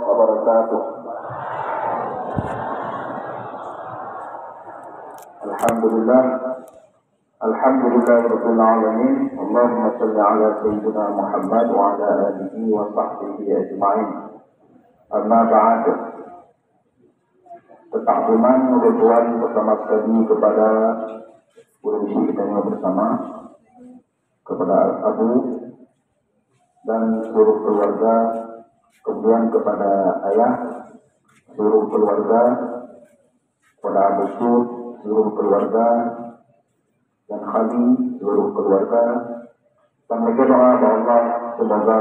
wabarakatuh. Alhamdulillahirabbil alamin. Allahumma shalli ala sayyidina Muhammad wa ala alihi wa sahbihi ajma'in. Amma ba'd. Ketakziman Ridwan pertama sekali kepada urusi kita yang bersama, kepada Abu dan seluruh keluarga, kemudian kepada ayah, seluruh keluarga, kepada Abu Sur, seluruh keluarga, dan Khali, seluruh keluarga. Dan mereka doa bahwa Allah semoga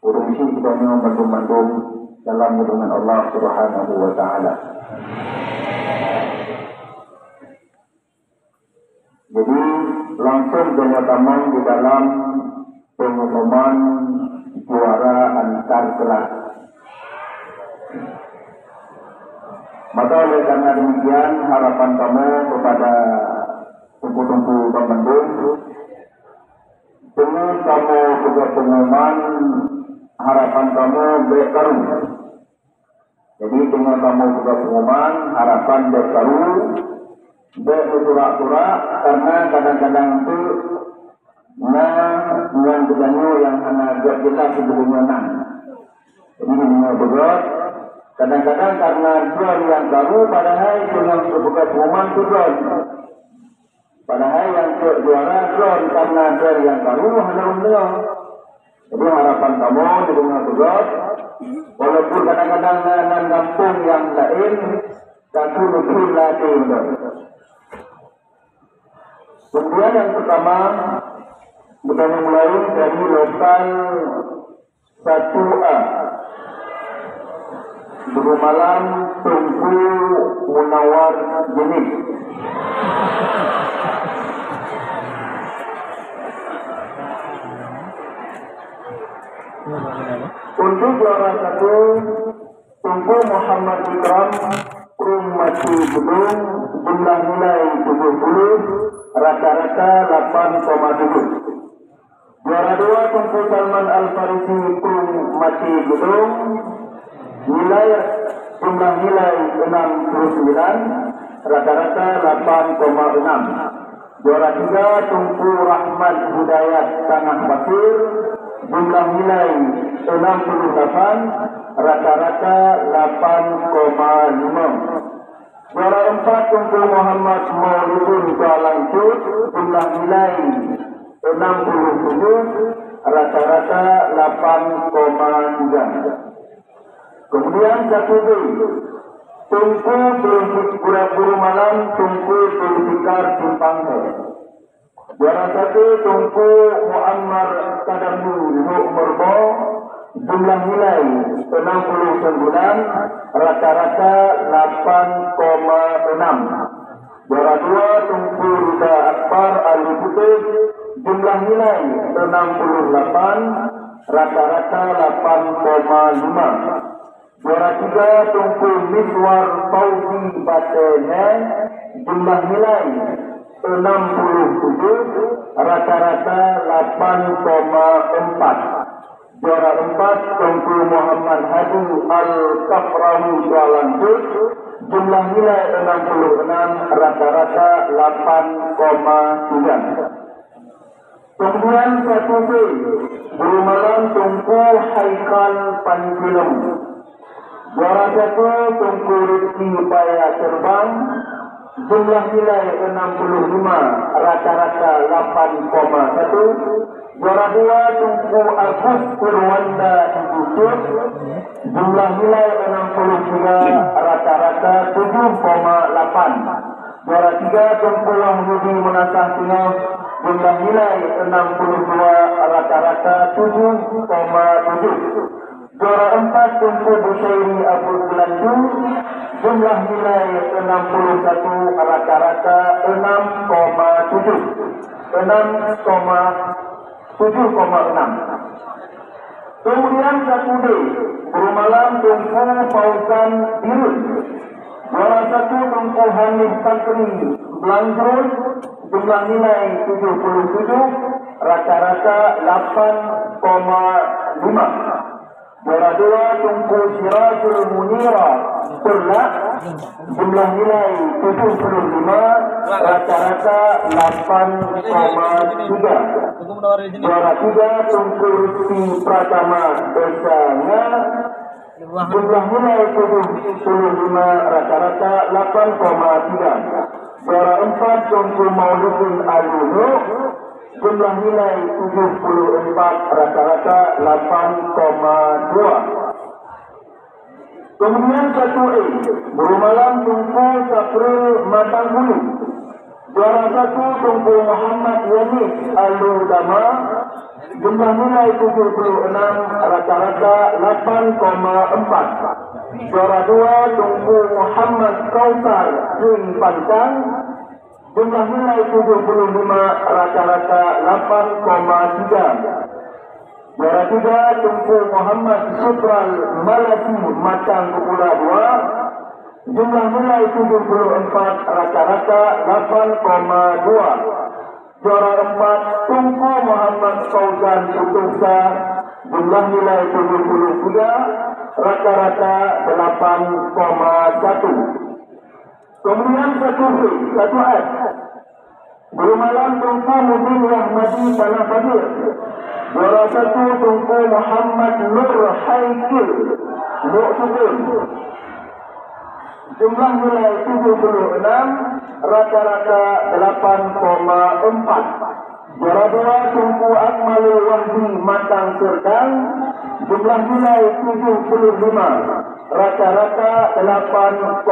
urusi kita ini mandum-mandum dalam lindungan Allah Subhanahu wa Ta'ala. Jadi langsung dinyatakan di dalam pengumuman juara antar kelas. Maka oleh karena demikian harapan kamu kepada tungku-tungku pemendung, dengan kamu juga pengumuman harapan kamu berkaru. Jadi dengan kamu juga pengumuman harapan berkaru, bersurat-surat, karena kadang-kadang itu yang berjanji yang hanya jelas sebelumnya. Jadi ini berat. Kadang-kadang karena jual yang baru, padahal itu yang terbuka pengumuman itu jual. Padahal yang juara jual karena jual yang baru hanya untung. Jadi harapan kamu di dunia berat, walaupun kadang-kadang dengan kampung yang lain, satu lebih lagi. Kemudian yang pertama, kita mulai dari lokal 1A. Guru malam Tunku Munawar Jenis. Untuk juara 1 Tunku Muhammad Ikram Rumati Gedung, jumlah nilai 70, rata-rata 8,7. Juara 2 Tunku Salman Al-Farisi Rumati Gedung, jumlah nilai 69, rata-rata 8,6. Juara 3 Tunku Rahmat Hidayat Tanah Pasir, jumlah nilai 68, rata-rata 8,5. Juara 4 Tunku Muhammad Mauludun Kualancut, jumlah nilai 67, rata-rata 8,3. Kemudian 1B Tunku Guru Malam Tunku Zulfikar Simpang He. Juara 1 Tunku Muammar Kadamdu Murbo, jumlah nilai 69, rata-rata 8,6. Juara 2 Tunku Rida Akbar Ali Putih, jumlah nilai 68, rata-rata 8,5. Juara 3 Tunku Miswar Fauzi Batene, jumlah nilai 67, rata-rata 8,4. Juara 4 Tunku Muhammad Hadi Al-Kafrawi Kualancut, jumlah nilai 66, rata-rata 8,3. Kemudian 1C Guru Malam Tunku Haikal Panjilem. Juara 1 Tunku Rizki Upaya Terbang, jumlah nilai 65, rata-rata 8,1. Juara 2 Tunku Agus Purwanda Ibucur, jumlah nilai 63, rata-rata 7,8. Juara 3 Tunku Wahyudi Menasah Tengah, jumlah nilai 62, rata-rata 7,7. Juara 4 Tunku Bushairi Abu Gelandu, jumlah nilai 61, rata-rata 7,6. Kemudian 1D Guru Malam Tunku Fauzan Birun. Juara 1 Tunku Hanif Takri Blangkrut, jumlah nilai 77, rata-rata 8,5. Juara 2 Tunku ternak, jumlah nilai 75, rata-rata 8,3. Juara 3 Tunku Rusdi Pratama Desanya, jumlah nilai 75, rata-rata 8,3. Juara 4 Tunku Mauludin Aluno, jumlah nilai 74, rata-rata 8,2. Kemudian 1A Berumalam Tunku Saprul Matanggulu, juara 1 Tunku Muhammad Yanis Aludama, jumlah nilai 76, rata-rata 8,4. Juara 2 Tunku Muhammad Kausar Jun Pantang, jumlah nilai 75, rata-rata 8,3. Juara 3 Tunku Muhammad Supral Malasi Matang Kepula 2, jumlah nilai 74, rata-rata 8,2. Juara 4 Tunku Muhammad Fauzan Putusa, jumlah nilai 73, rata-rata 8,1. Kemudian 1F Berumalam Tunku Mudin Rahmadi Tanah Pasir, juara 1 Tunku Muhammad Nur Haikil Nuk Sukun, jumlah nilai 76, rata-rata 8,4. Juara 2 Tunku Akmalul Wahdi Matang Serdang, jumlah nilai 75, rata-rata 8,3.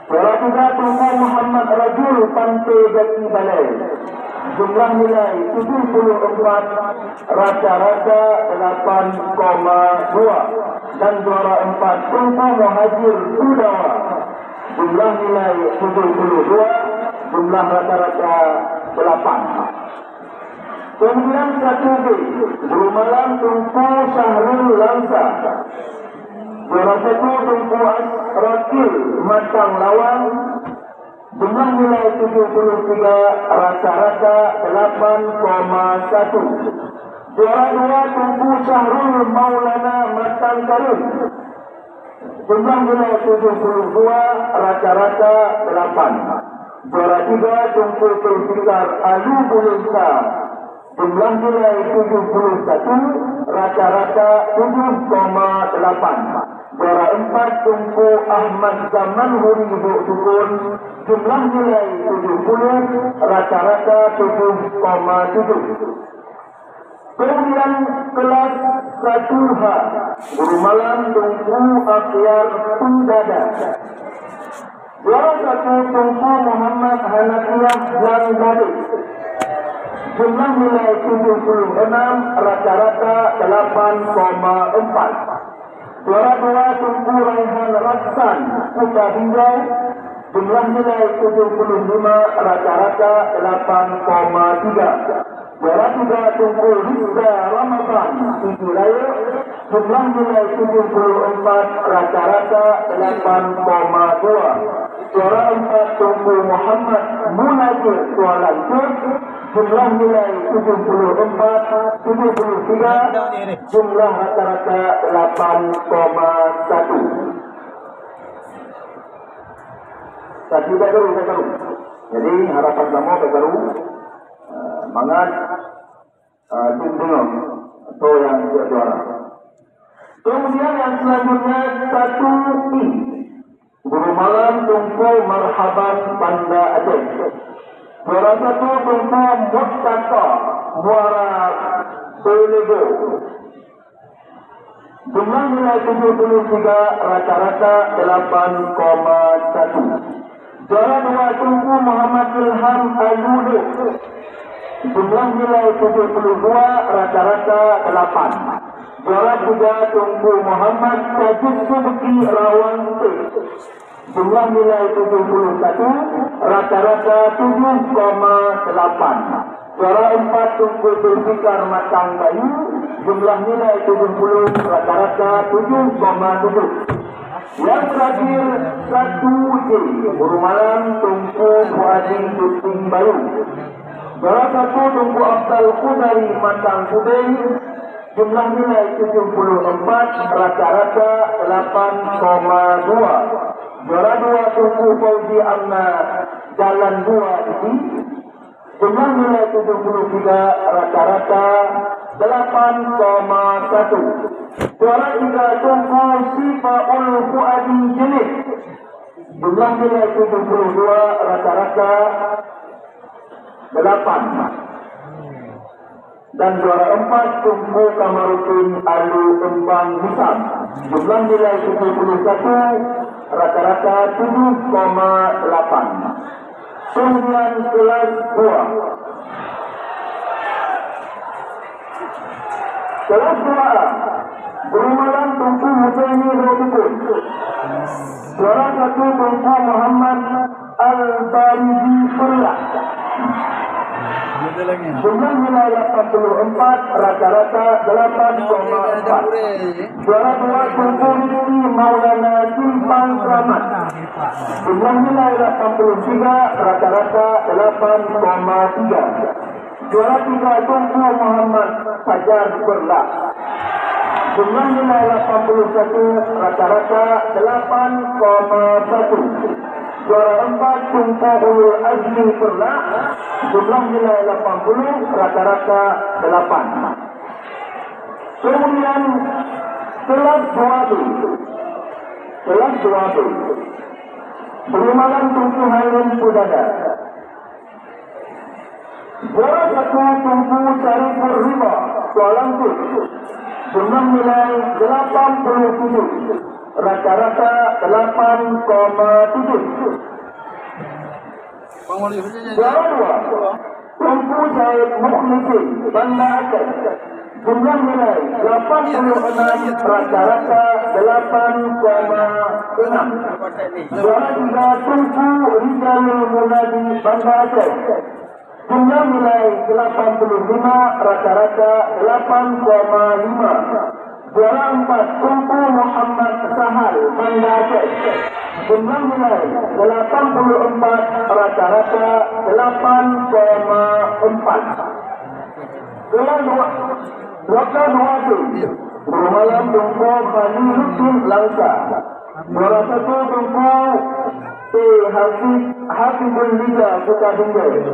Juara 3 Tunku Muhammad Rajul Pantai Jati Balai, jumlah nilai 74, rata-rata 8,2. Dan juara 4 Tunku Muhajir Udawa, jumlah nilai 72, jumlah rata-rata 8. Kemudian 1B Berumalam Tunku Syahrul Langsa, juara 1 Tunku Asrakil Matang Lawang, jumlah nilai 73, rata-rata 8,1. Juara 2 Tunku Syahrul Maulana Matang Karim, jumlah nilai 72, rata-rata 8. Juara 3 Tunku Zulfikar Alu Bulunsa, jumlah nilai 71, rata-rata 7,8. Juara 4 Tunku Ahmad Zaman Huri Buk Sukun, jumlah nilai 70, rata-rata 7,7. Kemudian kelas 1H Berumalam Tunku Akhyar Tundada, juara 1 Tunku Muhammad Hanafiyah Langdade, jumlah nilai 76, rata-rata 8,4. Juara 2 Tunku Raihan Raksan Kuta Hinggai, jumlah nilai 75, rata-rata 8,3. Juara 3 Tunku Rizda Ramadan Siti Raya, jumlah nilai 74, rata-rata 8,2. Juara 4 Tunku Muhammad Munajir Kualampur, jumlah nilai 74, 73, jumlah rata-rata 8,1. Tadi baru. Jadi harapan kamu baru mangat tim tengok atau yang juara. Kemudian yang selanjutnya 1I Berumalam Tunku Marhaban Banda Aceh, juara 1 Tunku Mustafa Muara Pelego, jumlah nilai 73, rata-rata 8,1. Juara 2 Tunku Muhammad Ilham Aludo, jumlah nilai 72, rata-rata 8. Juara 3 Tunku Muhammad Tajud Subki Rawante, jumlah nilai 71, rata-rata 7,8. Juara 4 Tunku Zulfikar Matang Bayu, jumlah nilai 70, rata-rata 7,7. Yang terakhir 1J Berumalam Tunku Fuadi Tuting Bayu, juara 1 Tunku Abdal Khudari Matang Kudai, Jumlah nilai 74, rata-rata 8,2. Juara 2 Tunku Fauzi Amna Jalan 2 ini. Jumlah nilai 73, rata-rata 8,1. Juara 3 Tunku Sifaul Fuadi Jenis. Jumlah nilai 72, rata-rata 8. Dan juara 4 Tunku Kamarudin Alu Embang Hisam. Jumlah nilai 71, rata-rata 7,8. Kemudian kelas 2. Kelas 2A Berumalan Tunku Husaini Rotukun. Juara 1 Tunku Muhammad Al-Barizi Furlah. Jumlah nilai 84, rata-rata 8,4. Juara 2 Tunku Rizki Maulana Simpang Kramat. Jumlah nilai 83, rata-rata 8,3. Juara 3 Tunku Muhammad Fajar Berlah. Jumlah nilai 81, rata-rata 8,1. Juara 4 Tunku Ulul Azmi Berlah. Jumlah nilai 80, rata-rata 8. Kemudian kelas 2B. Kelas 2B Berumalan Tunku Hairun Pudada. Juara 1 Tunku Syarifur Riba Kuala Lumpur. Jumlah nilai 87, rata-rata 8,7. Juara 2 Tunku Syed Mukhlisin Banda Aceh. Jumlah nilai 86, rata-rata 8,6. Juara 3 Tunku Rizalul Munadi Banda Aceh. Jumlah nilai 85, rata-rata 8,5. Juara 4 Tunku Muhammad Sahal Banda Aceh. Jumlah nilai 84, rata-rata 8,4. Kelas 2 Berumalan Tunku Khaliluddin Langsa. Juara 1 Tunku Hafizul Liga Sukabumi.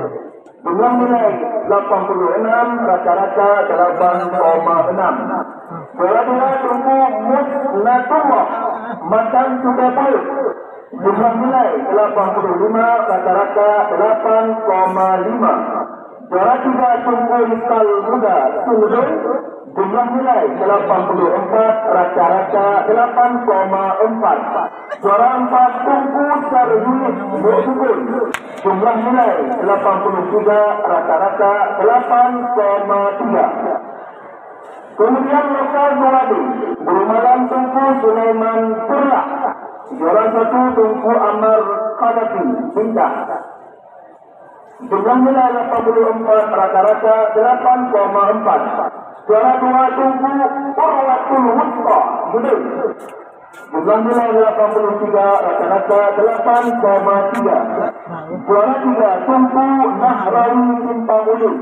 Jumlah nilai 86, rata-rata 8,6. Juara 2 Tunku Musnatullah Matan Sukabumi. Jumlah nilai 85, rata-rata 8,5. Juara 3 Tunku Rizal Muda Sudut. Jumlah nilai 84, rata-rata 8,4. Juara 4 Tunku Syarjulis Bukukun. Jumlah nilai 83, rata-rata 8,3. Kemudian lokal 2B Berumalan Tunku Sulaiman Furlah. Juara 1 Tunku Amar Qadafi Bintang. Jumlah nilai 84, rata-rata 8,4. Juara 2 Tunku Urwatul Wusta Gudeg. Jumlah nilai 83, rata-rata 8,3. Juara 3 Tunku Nahrawi Simpang Ulun.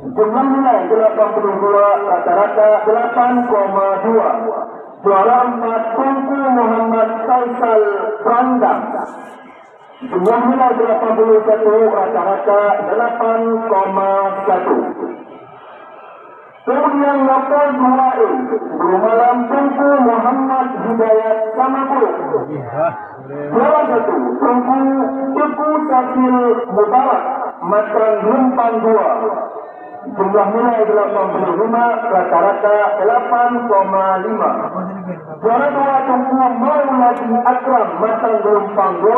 Jumlah nilai 82, rata-rata 8,2. Juara 4 Tunku Muhammad Faisal Prandang. Jumlah nilai 81, rata-rata 8,1. Kemudian lokal 2A Berumalan Tunku Muhammad Hidayat Samapuruk. Juara 1 Tunku Tuku Sakil Mubarak Matan Rumpang 2. Jumlah nilai 85, rata-rata 8,5. Juara 2 Tunku Mauladi Akram Matan Rumpang 2.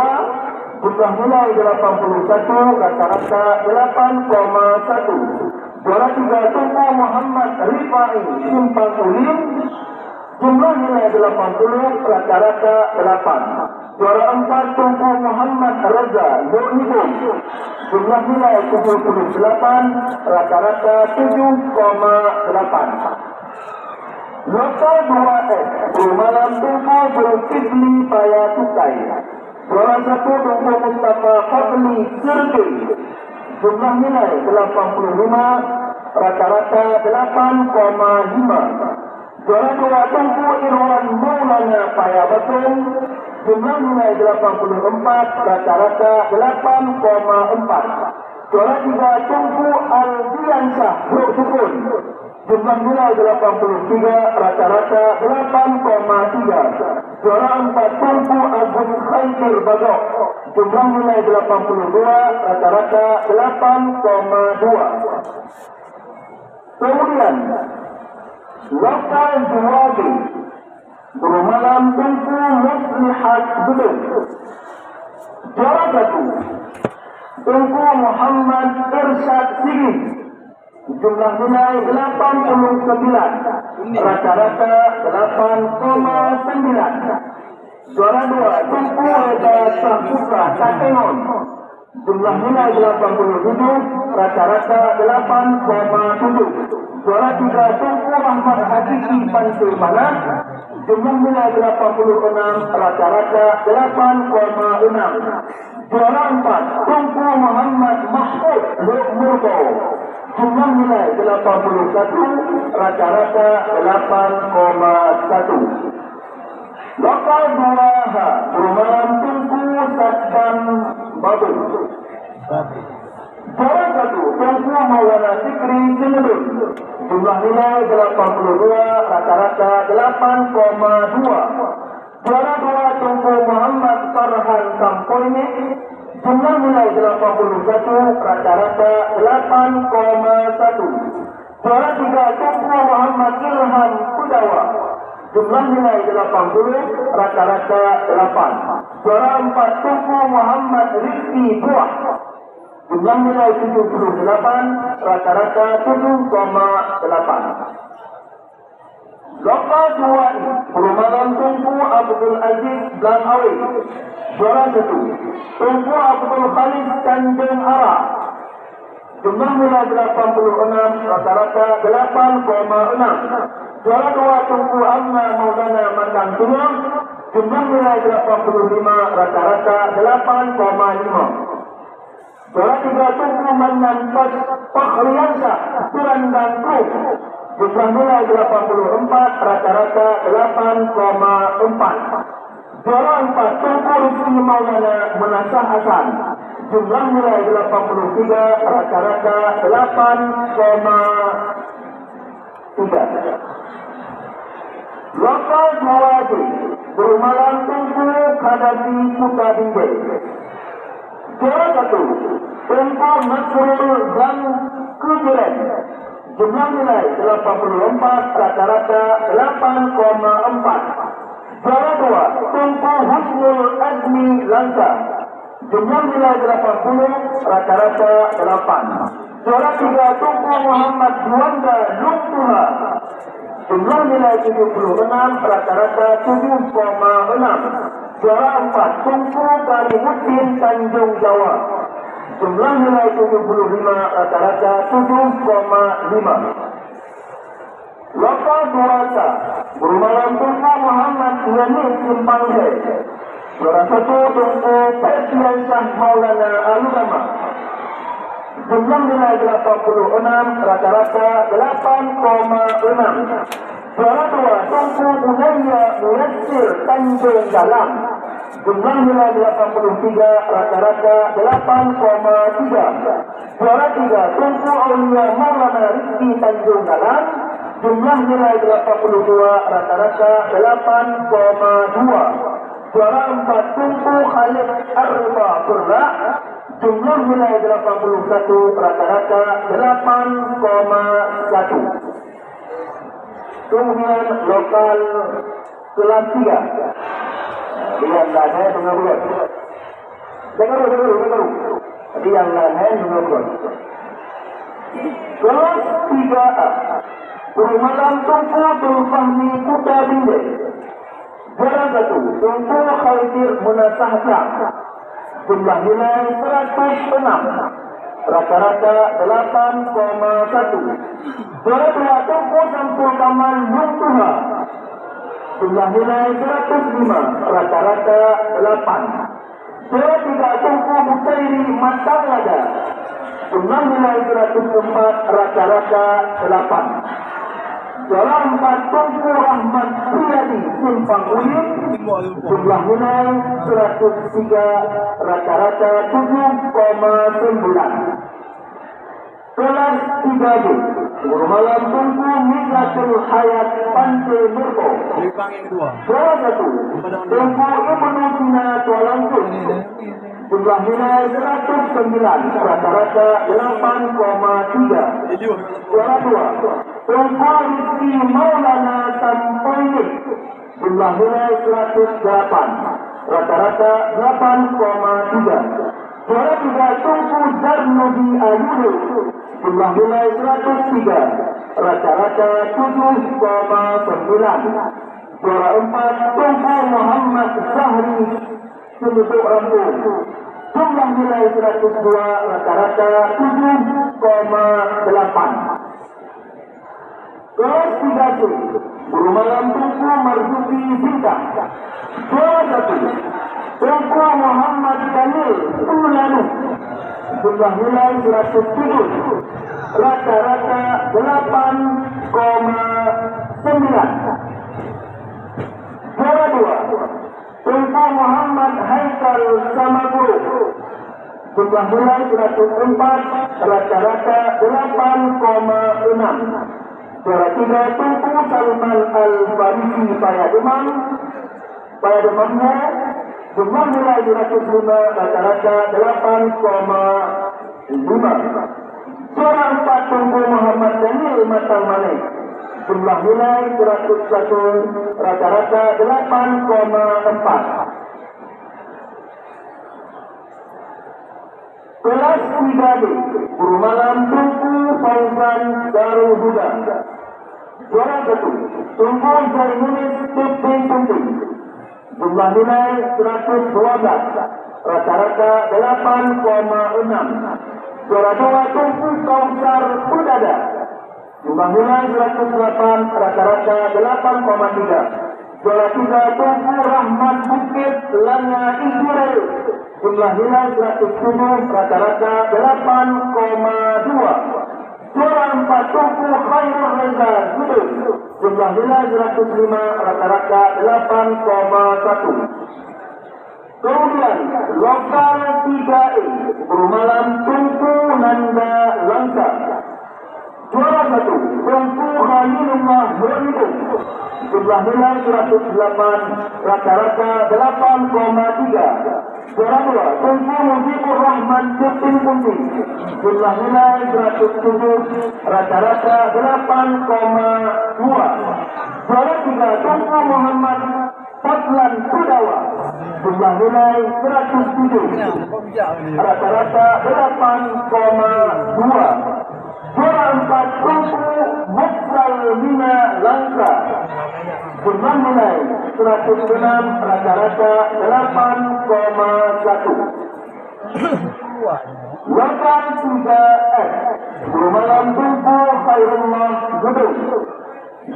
Jumlah nilai 81, rata-rata 8,1. Juara 3 Tunku Muhammad Rifai Simpang Ulim. Jumlah nilai 80, rata-rata 8. Juara 4 Tunku Muhammad Reza Nurhibum. Jumlah nilai 78, rata-rata 7,8. Lokal 2S Berumalan Tunku Zulkifli Payatukai. Juara 1 Tunku Mustafa Fadli Sirki. Jumlah nilai 85, rata-rata 8,5. Juara 2 Tungku Irwan Maulana Payabatun, jumlah nilai 84, rata-rata 8,4. Juara 3 Tungku Aldiansyah Bro Sukun, jumlah nilai 83, rata-rata 8,3. Juara 4 Tungku Agus Khair Bagok, jumlah nilai 82, rata-rata 8,2. Kemudian lokal Juwadi Berumalam Tungku Muslihat Bedul, juara 1 Tungku Muhammad Irsyad Sigit, jumlah nilai 89, rata-rata 8,9. Juara 2 Tungku Reda Saputra Takengon, jumlah nilai 87, rata-rata 8,7. Juara 3 Tungku Rahmat Hakiki Pantai Malang, jumlah nilai 86, rata-rata 8,6. Juara 4 Tungku Muhammad Mahfud Murto, jumlah nilai 81, rata-rata 8,1. Lokal 2H Berumalam Tungku Sadam Babu, juara 1 Tungku Maulana Fikri Jenedun, jumlah nilai 82, rata-rata 8,2. Juara 2 Tungku Muhammad Farhan Sampoini, jumlah nilai 81, rata-rata 8,1. Juara 3 Tungku Muhammad Ilham Kudawa, jumlah nilai 80, rata-rata 8. Juara 4 Tungku Muhammad Rizki Buah, jumlah nilai 78, rata-rata 7,8. Lokal 2 Berumalam Tungku Abdul Aziz Blangawi, juara 1 Tungku Abdul Khalid Tanjung Ara, jumlah nilai 86, rata-rata 8,6. Juara 2 Tungku Amma Maulana Makan Tunang, jumlah nilai 85, rata-rata 8,5. Juara 3 Tungku Manan Fakhriyansyah Turan dan Kruk, jumlah nilai 84, rata-rata 8,4. Juara 4 Tungku Rizki Maulana Menasah Hasan, jumlah nilai 83, rata-rata 8,3. Lokal 2D Berumalam Tungku Kadapi Kuta Binjai, juara 1 Tungku Nasrul dan Kujiran, jumlah nilai 84, rata-rata 8,4. Juara 2 Tungku Husnul Azmi Langka, jumlah nilai 80, rata-rata 8. Juara 3 Tungku Muhammad Juanda Lungtuha, jumlah nilai 76, rata-rata 7,6. Juara 4 Tungku Karimuddin Tanjung Jawa, jumlah nilai 75, rata-rata 7,5. Lokal 2A Berumalam Tungku Muhammad Yani Simpang He, juara 1 Tungku Persiansyah Maulana Alulama, jumlah nilai 86, rata-rata 8,6. Juara 2 Tungku Bunaya Muyassir Tanjung Dalam, jumlah nilai 83, rata-rata 8,3. Juara 3 Tungku Aulia Maulana Rizki Tanjung Dalam, jumlah nilai 82, rata-rata 8,2. Juara 4 Tungku Khalid Arba Purra, jumlah nilai 81, rata-rata 8,1. Kemudian lokal kelas 3. Yang lain dengan bulan. Dengar. Jadi yang lain dengan bulan. Kelas 3A Berumalam Tungku Dulfahmi Kuta Binjai, juara 1 Tungku Khadir Munasahkan, jumlah nilai 106, rata-rata 8,1. Juara 2 Tungku Samsul Kamal Muntuha, jumlah nilai 105, rata-rata 8. Juara 3 Tungku Busairi Matangada, Jumlah nilai 104 rata-rata 8. Juara 4 Tungku Rahmat Priyadi Simpang Uyin, jumlah nilai 103 rata-rata 7,9. Kelas 3B Guru Malam Tungku Migratul Hayat Pantai Murko. Juara 1 Tungku Ibnu Sina Tualangkut, jumlah nilai 109 rata-rata 8,3. Juara 2 Tungku Rizki Maulana Sampoinik, jumlah nilai 108 rata-rata 8,3. Juara 3 Tungku Darnudi Ayudu, jumlah nilai 103 rata-rata 7,9. Juara 4 Tungku Muhammad Sahri Senduk Rampung, jumlah nilai 102 rata-rata 7,8. Kelas 3C Guru Malam Tungku Marzuki Bintang. Juara 1 Tungku Muhammad Daniel Tulanu, jumlah nilai 107 rata-rata 8,9. Juara 2 Tungku Muhammad Haikal Samaguru, jumlah nilai 104 rata-rata 8,6. Juara 3 Tungku Salman Al-Farisi Payademan, jumlah nilai 105 rata-rata 8,5. Juara 4 Tungku Muhammad Daniel Matalmane, jumlah nilai 101 rata-rata 8,4. Kelas 3D Guru Malam Tungku Fauzan Darul Huda. Juara 1 Tungku Zainunis Tupin Tunting, jumlah nilai 112 rata-rata 8,6. Juara 2 Tungku Kausar Pudada, jumlah nilai 108 rata-rata 8,3. Juara 3 Tungku Rahmat Bukit Langa Igirel, jumlah nilai 107 rata-rata 8,2. Juara 4 Tungku Khairul Reza Zudul, jumlah nilai 105 rata-rata 8,1. Kemudian lokal 3E Guru Malam Tungku Nanda Langsa. Juara 1 Tungku Khalilullah Beribu, jumlah nilai 108 rata-rata 8,3. Juara 2 Tungku Mujibur Rahman Kupin Kunting, jumlah nilai 107 rata-rata 8,2. Juara 3 Tungku Muhammad Fadlan Kudawa, jumlah nilai 107 rata-rata 8,2. Juara 4 Tungku Muksal Mina Langsa, jumlah nilai 106 rata-rata 8,1. Lokal 3F Guru Malam Tungku Khairullah Gudung.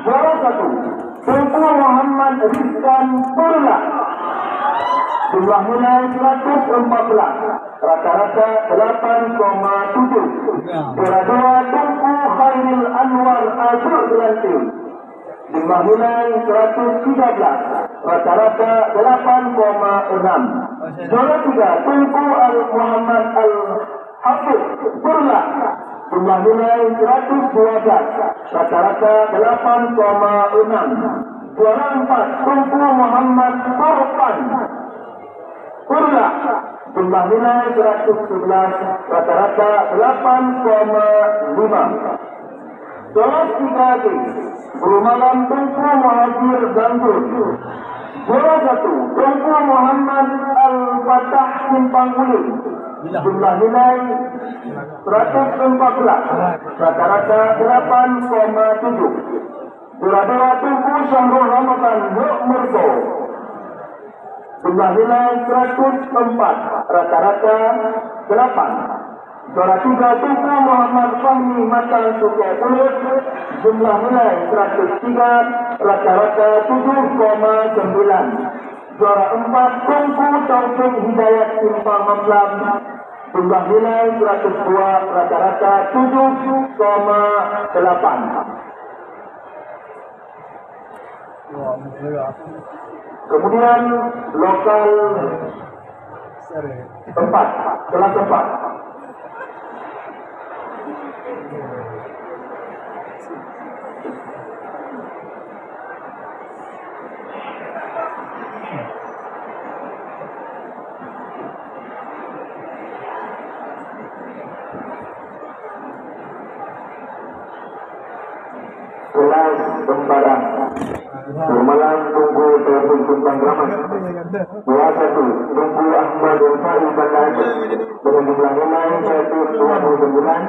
Juara 1 Tungku Muhammad Rizkan Purla, jumlah nilai 114 rata-rata 8,7. Juara 2 Tungku Khairil Anwar Azur Gelanting, jumlah nilai 113 rata-rata 8,6. Juara 3 Tungku Al Muhammad Al Hafiz Purla, jumlah nilai 112 rata-rata 8,6. Juara 4 Tungku Muhammad Farfan Purla, jumlah nilai 111 rata-rata 8,5. Kelas 3D Guru Malam Tungku Muhajir Ganggur. Juara 1 Tungku Muhammad Al-Fatah Simpang Ulim, jumlah nilai 114 rata-rata 8,7. Juara 2 Tungku Syahrul Ramadan Murko, jumlah nilai 104 rata-rata 8. Juara 3 Tungku Muhammad Fahmi Matan Sukiakulut, jumlah nilai 103 rata-rata 7,9. Juara 4 Tungku Taufik Hidayat Simpang Mamlam, Jumlah nilai 102 rata-rata 7,8. Kemudian lokal 4, kelas 4. Kelas Bembarang Malam tunggu telepon Sultan Rahmat 21 tunggu Ahmad Ulfari Banda Aceh dengan jumlah nilai 129 dengan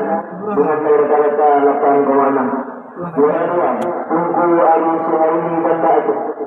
nilai rata-rata 8,6. 22 tunggu Ali Suhaimi Banda Aceh